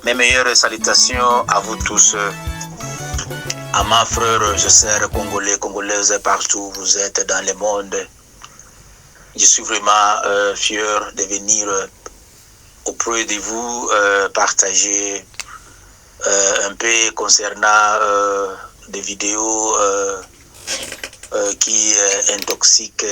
Mes meilleures salutations à vous tous, à ma frère, je sers congolais, congolaises partout où vous êtes dans le monde. Je suis vraiment fier de venir auprès de vous partager un peu concernant des vidéos qui intoxiquent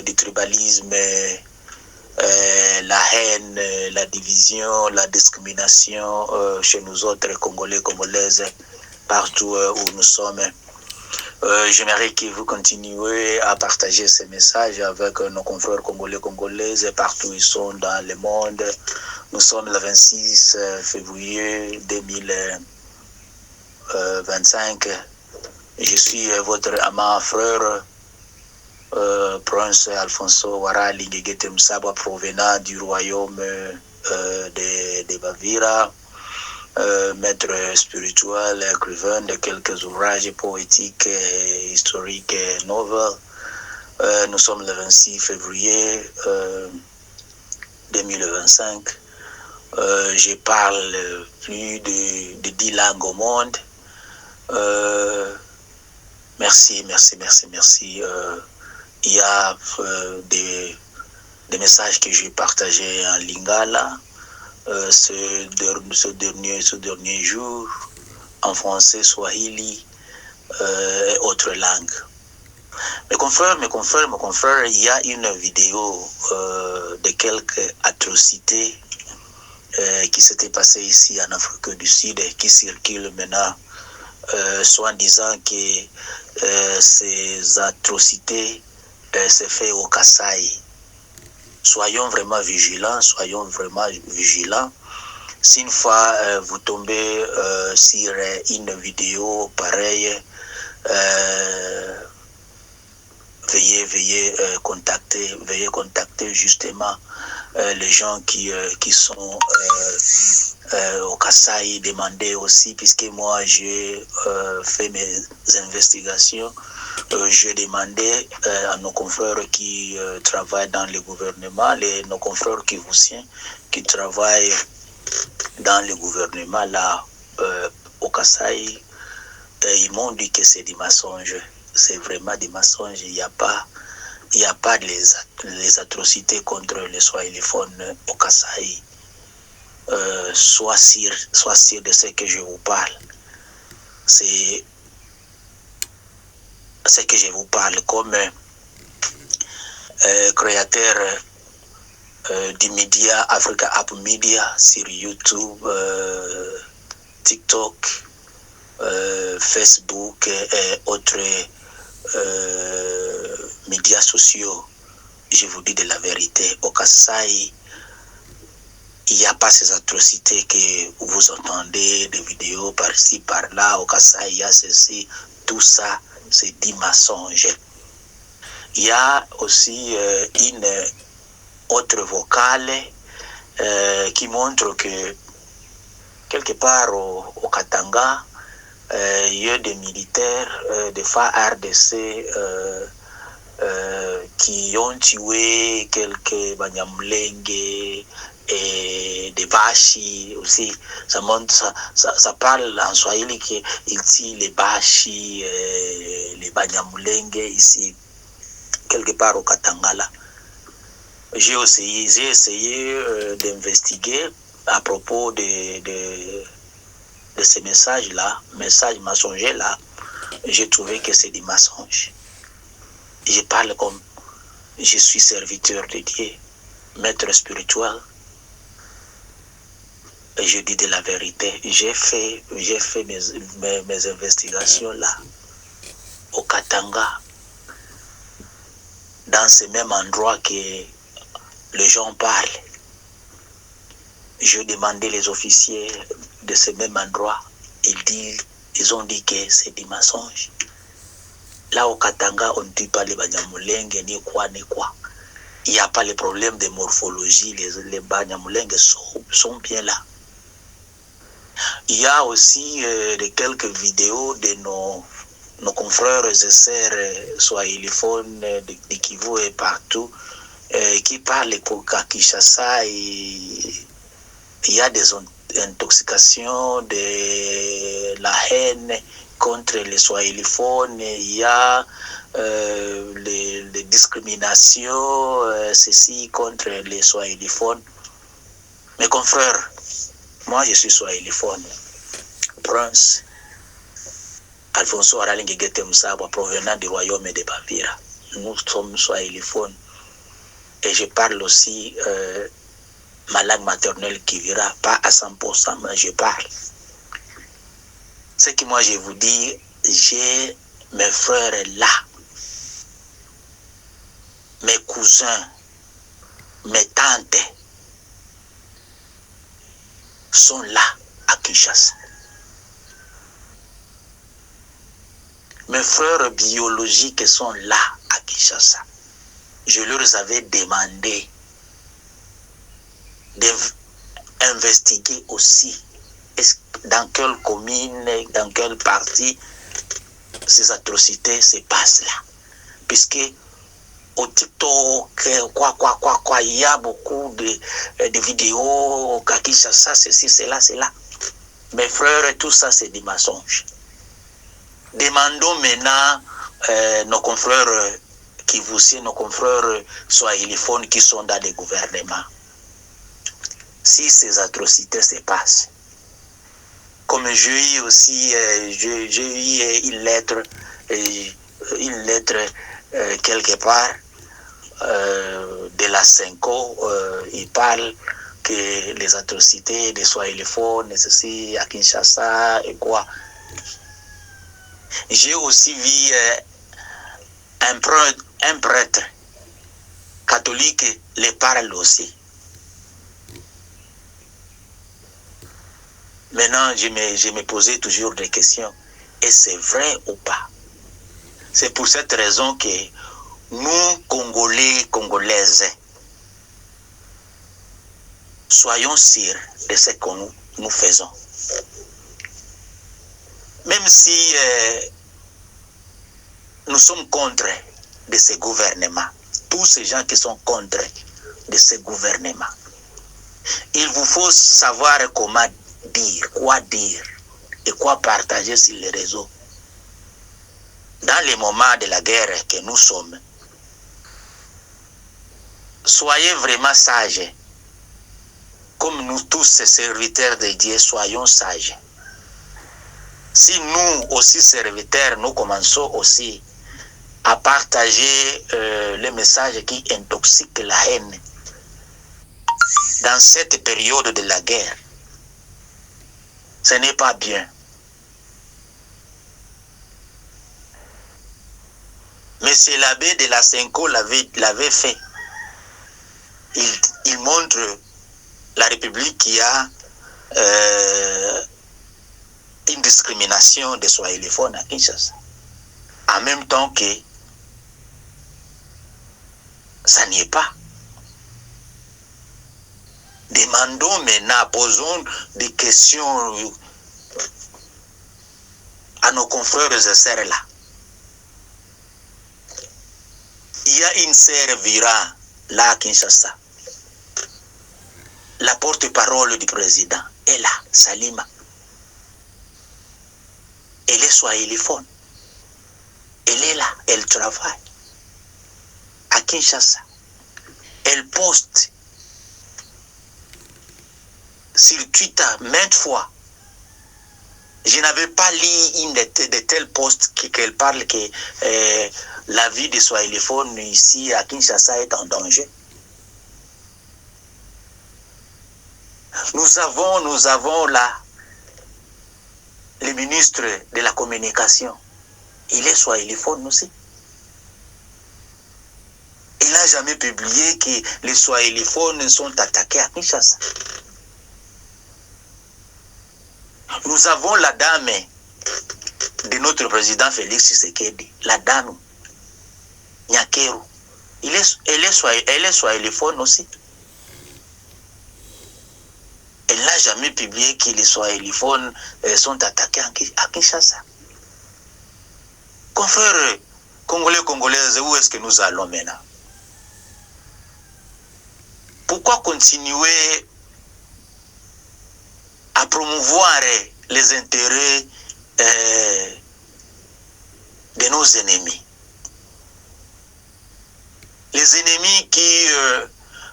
du tribalisme, la haine, la division, la discrimination chez nous autres Congolais, Congolaises, partout où nous sommes. J'aimerais que vous continuez à partager ces messages avec nos confrères congolais, congolaises, partout où ils sont dans le monde. Nous sommes le 26 février 2025. Je suis votre amant frère, Prince Alfonso Warali Ngegete Msabwa, provenant du royaume de Bavira, maître spirituel, écrivain de quelques ouvrages poétiques et historiques et novels. Nous sommes le 26 février 2025. Je parle plus de 10 langues au monde. Merci. Il y a des messages que j'ai partagés en lingala ce dernier jour, en français, swahili et autres langues. Mes confrères, il y a une vidéo de quelques atrocités qui s'était passées ici en Afrique du Sud et qui circulent maintenant, soit en disant que ces atrocités se fait au Kasaï. Soyons vraiment vigilants. Si une fois vous tombez sur une vidéo pareille, veuillez contacter justement les gens qui sont au Kasaï, demander aussi, puisque moi j'ai fait mes investigations. J'ai demandé à nos confrères qui travaillent dans le gouvernement, nos confrères kivusiens qui travaillent dans le gouvernement là au Kasaï, ils m'ont dit que c'est des mensonges. C'est vraiment des mensonges. Il n'y a pas les atrocités contre les swahiliphones au Kasaï. Sois sûr de ce que je vous parle. C'est ce que je vous parle comme créateur du média Africa App Media sur YouTube, TikTok, Facebook et autres médias sociaux. Je vous dis de la vérité, au Kasaï, il n'y a pas ces atrocités que vous entendez, des vidéos par-ci, par-là. Au Kasaï, il y a ceci, tout ça, c'est des mensonges. Il y a aussi une autre vocale qui montre que quelque part au Katanga, il y a des militaires de FARDC qui ont tué quelques Banyamulenge et des Bashi aussi. Ça parle en Swahili qu'ils tuent les Bashi, les Banyamulenge ici, quelque part au Katanga là. J'ai essayé d'investiguer à propos de ces messages-là, messages mensongers-là. J'ai trouvé que c'est des mensonges. Je parle comme je suis serviteur de Dieu, maître spirituel. Et je dis de la vérité. J'ai fait mes investigations là, au Katanga, dans ce même endroit que les gens parlent. Je demandais les officiers de ce même endroit. Ils ont dit que c'est des mensonges. Là au Katanga, on ne dit pas les Banyamulenge ni quoi. Il n'y a pas les problèmes de morphologie. Les Banyamulenge sont bien là. Il y a aussi quelques vidéos de nos confrères et sœurs swahiliphones de Kivu et partout qui parlent à Kinshasa. Il y a des intoxication, de la haine contre les swahiliphones, il y a les discriminations, ceci contre les swahiliphones. Mes confrères, moi je suis swahiliphone. Prince Alfonso Aralingue Gete Msabwa, provenant du royaume de Bavira. Nous sommes swahiliphones. Et je parle aussi ma langue maternelle qui vira pas à 100%, mais je parle. Ce que moi je vous dis, j'ai mes frères là, mes cousins, mes tantes sont là à Kinshasa. Mes frères biologiques sont là à Kinshasa. Je leur avais demandé d'investiguer aussi dans quelle commune, dans quelle partie ces atrocités se passent là. Puisque au TikTok, il y a beaucoup de vidéos, Kinshasa, ceci, cela, cela. Mes frères, tout ça, c'est des mensonges. Demandons maintenant nos confrères Kivusi, nos confrères swahiliphones qui sont dans les gouvernements, si ces atrocités se passent. Comme j'ai eu aussi, j'ai eu une lettre quelque part de la Senko, il parle que les atrocités des swahiliphones, ceci à Kinshasa et quoi. J'ai aussi vu un prêtre catholique les parle aussi. Maintenant, je me posais toujours des questions. Et c'est vrai ou pas? C'est pour cette raison que nous, Congolais, Congolaises, soyons sûrs de ce que nous faisons. Même si nous sommes contre de ces gouvernements, tous ces gens qui sont contre de ces gouvernements, il vous faut savoir comment dire et quoi partager sur les réseaux. Dans les moments de la guerre que nous sommes, soyez vraiment sages. Comme nous tous, ces serviteurs de Dieu, soyons sages. Si nous aussi, serviteurs, nous commençons aussi à partager les messages qui intoxiquent la haine dans cette période de la guerre, ce n'est pas bien. Monsieur l'abbé de la Senko l'avait fait. Il montre la République qui a une discrimination des swahiliphones à Kinshasa. En même temps que ça n'y est pas. Demandons maintenant, posons des questions à nos confrères et sœurs là. Il y a une sœur Vira là à Kinshasa. La porte-parole du président est là, Salima. Elle est swahiliphone. Elle est là, elle travaille à Kinshasa. Elle poste sur Twitter maintes fois. Je n'avais pas lu une de tels posts qu'elle parle que la vie des swahiliphones ici à Kinshasa est en danger. Nous avons là le ministre de la communication. Il est swahiliphone aussi. Il n'a jamais publié que les swahiliphones sont attaqués à Kinshasa. Nous avons la dame de notre président Félix Tshisekedi, la dame Nyakeru. Elle est swahiliphone aussi. Elle n'a jamais publié que les swahiliphones sont attaqués à Kinshasa. Confrères Congolais, Congolaises, où est-ce que nous allons maintenant? Pourquoi continuer promouvoir les intérêts de nos ennemis. Les ennemis qui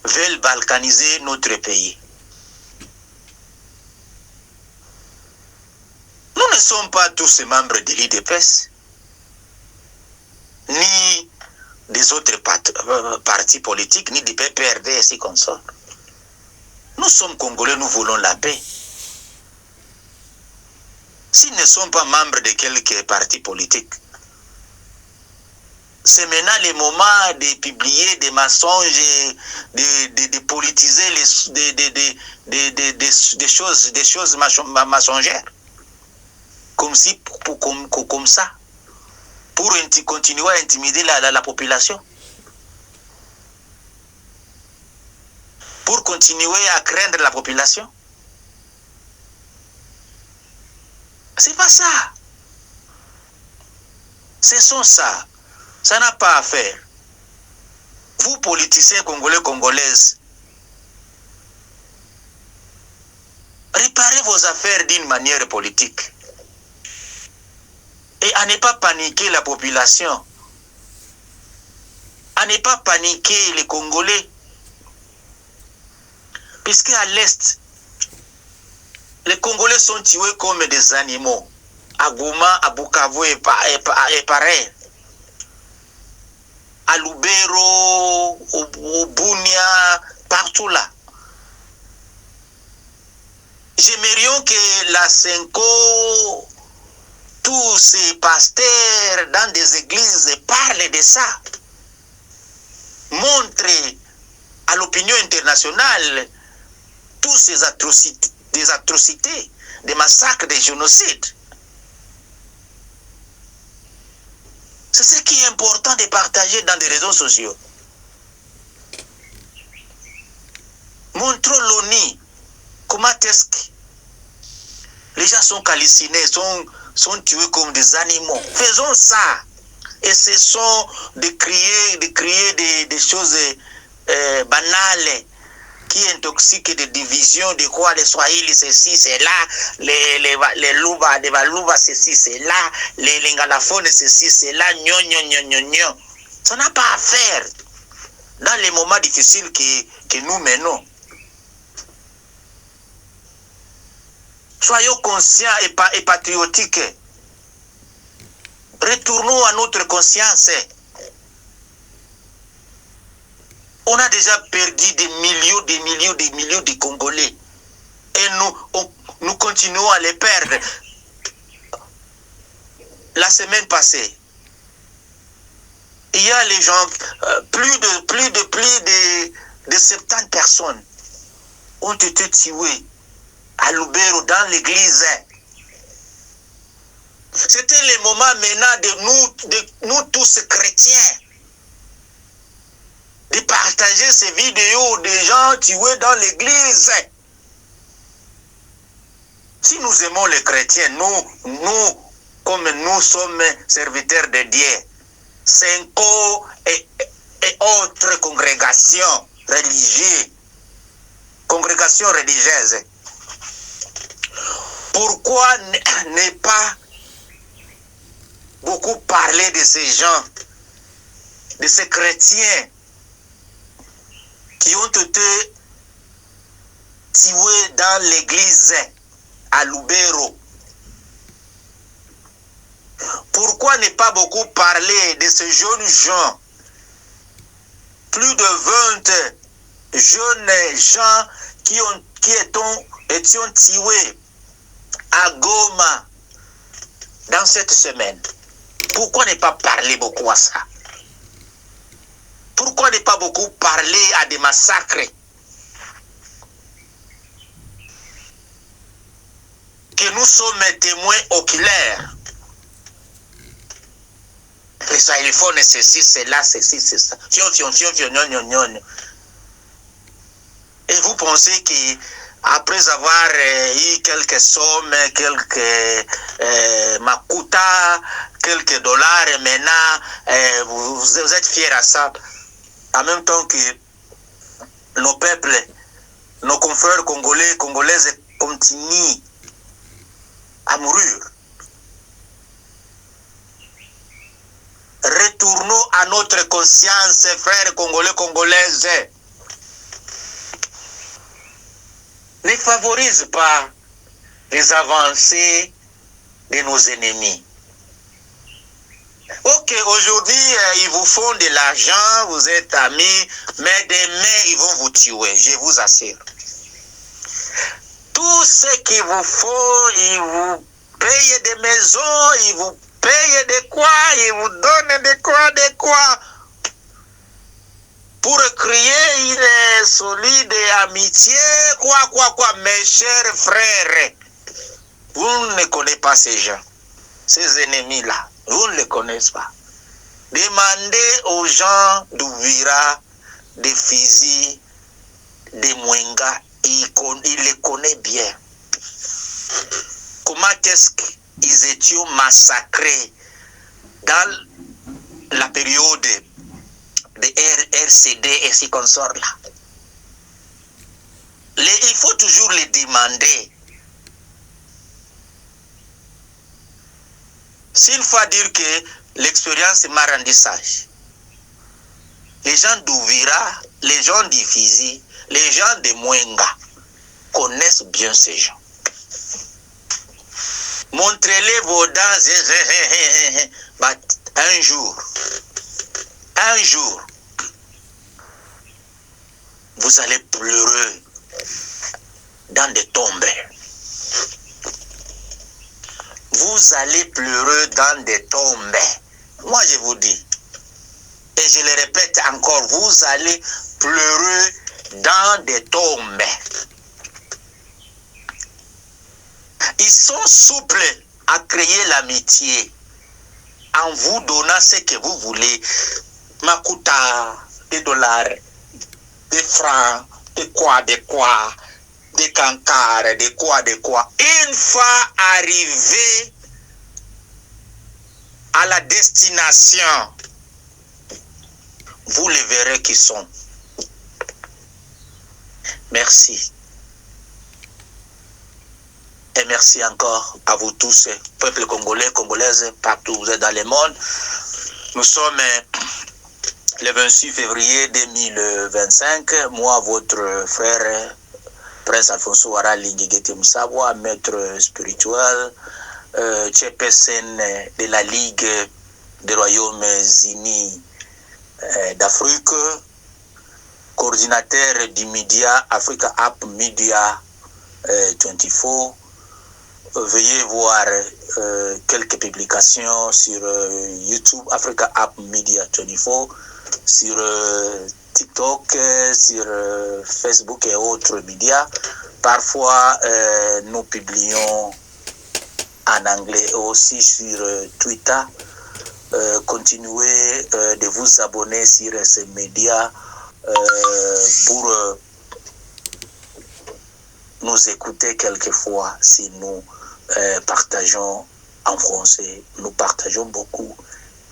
veulent balkaniser notre pays. Nous ne sommes pas tous membres de l'IDPS, ni des autres partis politiques, ni du PPRD et ainsi consort. Nous sommes Congolais, nous voulons la paix. S'ils ne sont pas membres de quelques partis politiques, c'est maintenant le moment de publier des mensonges, de politiser des choses mensongères. Comme ça, pour continuer à intimider la population. Pour continuer à craindre la population. C'est pas ça. Ce sont ça. Ça n'a pas à faire. Vous, politiciens congolais, congolaises, réparez vos affaires d'une manière politique. Et à ne pas paniquer la population. À ne pas paniquer les Congolais. Puisque à l'Est, les Congolais sont tués comme des animaux. À Goma, à Bukavu et pareil. À Lubero, au Bunia, partout là. J'aimerais que la Senko, tous ces pasteurs dans des églises parlent de ça. Montrent à l'opinion internationale toutes ces atrocités, des massacres, des génocides. C'est ce qui est important de partager dans des réseaux sociaux. Montrons l'ONU. Comment est-ce que les gens sont calcinés, sont tués comme des animaux. Faisons ça. Et ce sont de crier des choses banales qui intoxiquent des divisions, de quoi les Swahili, ceci, c'est là, les Luba, les Baluba, ceci, c'est là, les Lingalaphones, ceci, c'est là, gnon. Ça n'a pas à faire dans les moments difficiles que nous menons. Soyons conscients et patriotiques. Retournons à notre conscience. On a déjà perdu des millions de Congolais. Et nous continuons à les perdre. La semaine passée, il y a les gens, plus de 70 personnes ont été tuées à Lubero dans l'église. C'était le moment maintenant de nous tous chrétiens de partager ces vidéos des gens tués dans l'église. Si nous aimons les chrétiens, nous comme nous sommes serviteurs de Dieu, Senko et autres congrégations religieuses, pourquoi ne pas beaucoup parler de ces gens, de ces chrétiens qui ont été tués dans l'église à Lubero? Pourquoi ne pas beaucoup parler de ces jeunes gens, plus de 20 jeunes gens qui étaient tués à Goma dans cette semaine? Pourquoi ne pas parler beaucoup à ça? Pourquoi ne pas beaucoup parler à des massacres que nous sommes témoins oculaires? Les Sahélophones, ceci, c'est là, ceci, c'est ça. Et vous pensez qu'après avoir eu quelques sommes, quelques makuta, quelques dollars, maintenant, vous êtes fiers à ça, en même temps que nos peuples, nos confrères congolais, congolaises continuent à mourir. Retournons à notre conscience, frères congolais, congolaises. Ne favorise pas les avancées de nos ennemis. Ok, aujourd'hui, ils vous font de l'argent, vous êtes amis, mais demain, ils vont vous tuer, je vous assure. Tout ce qu'ils vous font, ils vous payent des maisons, ils vous payent de quoi, ils vous donnent de quoi, pour créer une solide amitié, quoi, mes chers frères. Vous ne connaissez pas ces gens, ces ennemis-là. Vous ne les connaissez pas. Demandez aux gens d'Ouvira, de Fizi, de Mwenga, ils les connaissent bien. Comment est-ce qu'ils étaient massacrés dans la période de RCD et ces consorts-là. Il faut toujours les demander. S'il faut dire que l'expérience m'a rendu sage, les gens d'Ouvira, les gens d'Ifizi, les gens de Mwenga connaissent bien ces gens. Montrez-les vos dents, un jour, vous allez pleurer dans des tombes. Vous allez pleurer dans des tombes. Moi, je vous dis, et je le répète encore, vous allez pleurer dans des tombes. Ils sont souples à créer l'amitié en vous donnant ce que vous voulez. Makuta, des dollars, des francs, des quoi, des cancars, des quoi. Une fois arrivé à la destination, vous les verrez qui sont. Merci. Et merci encore à vous tous, peuple congolais, congolaises, partout où vous êtes dans le monde. Nous sommes le 26 février 2025. Moi, votre frère, Prince Alfonso Wara Lingegete Moussawa, maître spirituel, chairperson de la Ligue des Royaumes Unis d'Afrique, coordinateur du média Africa App Media 24. Veuillez voir quelques publications sur YouTube, Africa App Media 24, sur TikTok, sur Facebook et autres médias. Parfois, nous publions en anglais et aussi sur Twitter. Continuez de vous abonner sur ces médias pour nous écouter quelquefois si nous partageons en français, nous partageons beaucoup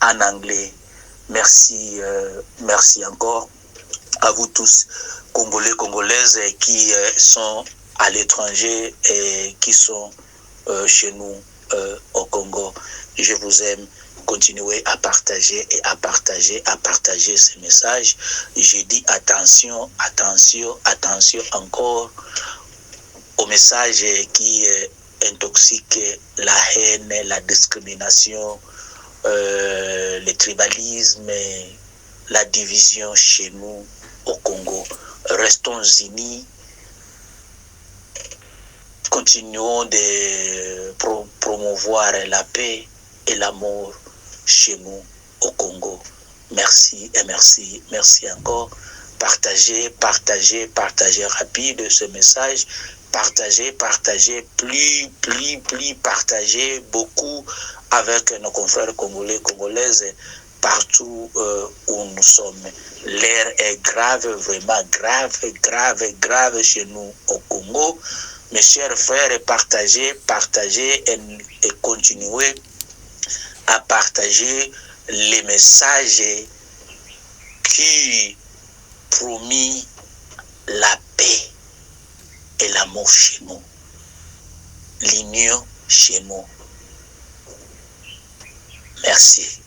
en anglais. Merci, merci encore à vous tous, Congolais, Congolaises, qui sont à l'étranger et qui sont chez nous au Congo. Je vous aime. Continuez à partager et à partager ces messages. Je dis attention encore aux messages qui intoxiquent la haine, la discrimination, le tribalisme, la division chez nous au Congo. Restons unis. Continuons de promouvoir la paix et l'amour chez nous au Congo. Merci et merci encore. Partagez rapide ce message. Partagez, plus, partagez beaucoup avec nos confrères congolais, congolaises, partout où nous sommes. L'air est grave, vraiment grave chez nous au Congo. Mes chers frères, partagez et continuez à partager les messages qui promettent la paix et l'amour chez nous. L'union chez nous. Merci.